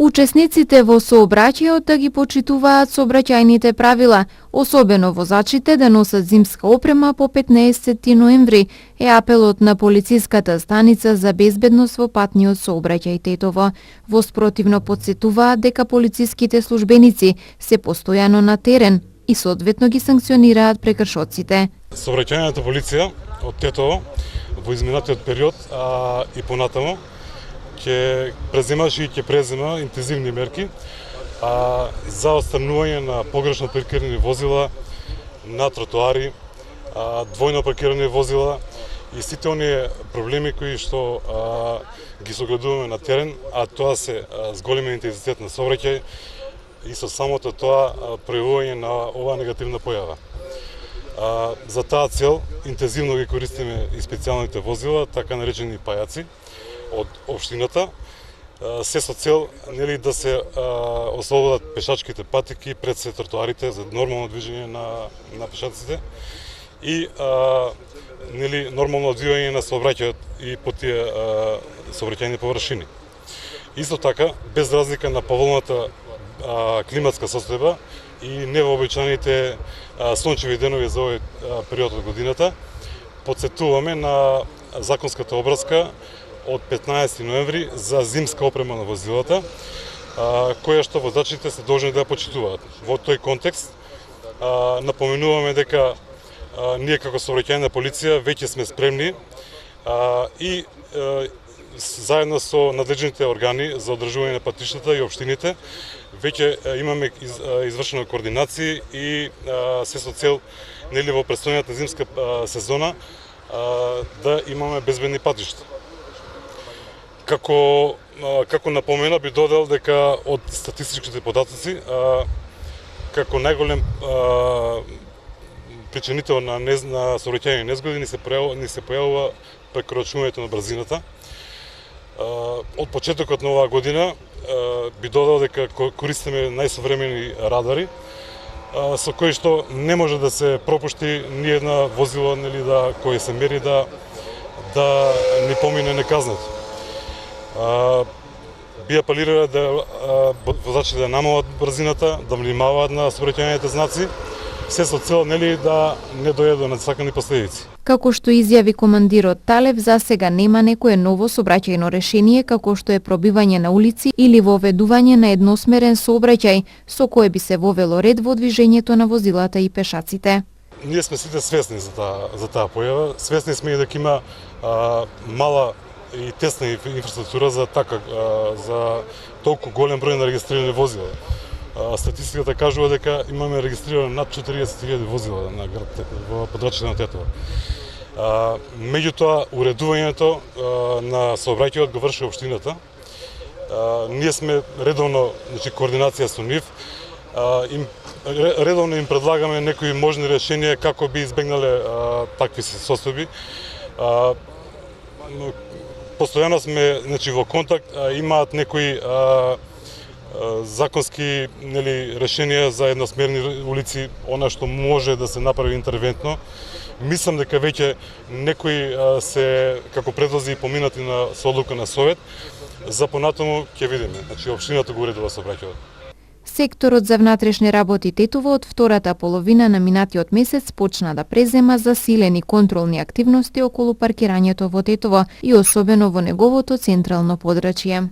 Учесниците во сообраќајот да ги почитуваат сообраќајните правила, особено возачите да носат зимска опрема по 15 ноември, е апелот на полициската станица за безбедност во патниот сообраќај Тетово. Во спротивно потсетуваат дека полициските службеници се постојано на терен и соодветно ги санкционираат прекршоците. Сообраќајната полиција од Тетово во изминатиот период и понатамо ќе преземаше и ќе презема интензивни мерки за отстранување на погрешно паркирани возила на тротоари, двојно паркирани возила и сите оние проблеми кои што ги согледуваме на терен, а тоа се зголемен интензитет на сообраќај и со самото тоа пројавување на оваа негативна појава. За таа цел интензивно ги користиме и специјалните возила, така наречени пајаци од општината, се со цел да се ослободат пешачките патеки пред се тротоарите за нормално движење на пешаците и нормално одвивање на сообраќајот и по тие сообраќајни површини. Исто така, без разлика на поволната климатска состојба и невообичаените сончеви денови за овој период од годината, потсетуваме на законската обврска од 15 ноември за зимска опрема на возилата, која што возачите се должни да ја почитуваат. Во тој контекст напоменуваме дека ние како сообраќајна полиција веќе сме спремни и заедно со надлежните органи за одржување на патиштата и општините веќе имаме извршена координација и се со цел во престојната зимска сезона да имаме безбедни патишта. Како напомена би додал дека од статистичките податоци како најголем причинител на сообраќајни незгоди ни се појавува прекорачувањето на брзината. Од почетокот на оваа година би додал дека користиме најсовремени радари со кои што не може да се пропушти ни една возило кој се мери да ни помине неказнето. Би апелирале да возачите да намалат брзината, да внимаваат на сообраќајните знаци, се со цел да не дојде до несакани последици. Како што изјави командирот Талев, за сега нема некое ново сообраќајно решение како што е пробивање на улици или воведување на едносмерен сообраќај, со кое би се вовело ред во движењето на возилата и пешаците. Ние сме сите свесни за таа појава, свесни сме и дека има мала и тесна инфраструктура за толку голем број на регистрирани возила. Статистиката кажува дека имаме регистрирано над 40.000 возила во подрачјето на Тетово. Меѓутоа, уредувањето на сообраќајот го врши општината. Ние сме редовно, координација со нив, редовно им предлагаме некои можни решенија како би избегнале такви состојби. Постојано сме во контакт, имаат некои законски решенија за едносмерни улици, она што може да се направи интервентно. Мислам дека веќе некои се како предлози поминати со одлука на совет, за понатаму ќе видиме. Општината го уредува сообраќајот. Секторот за внатрешни работи Тетово од втората половина на минатиот месец почна да презема засилени контролни активности околу паркирањето во Тетово и особено во неговото централно подрачје.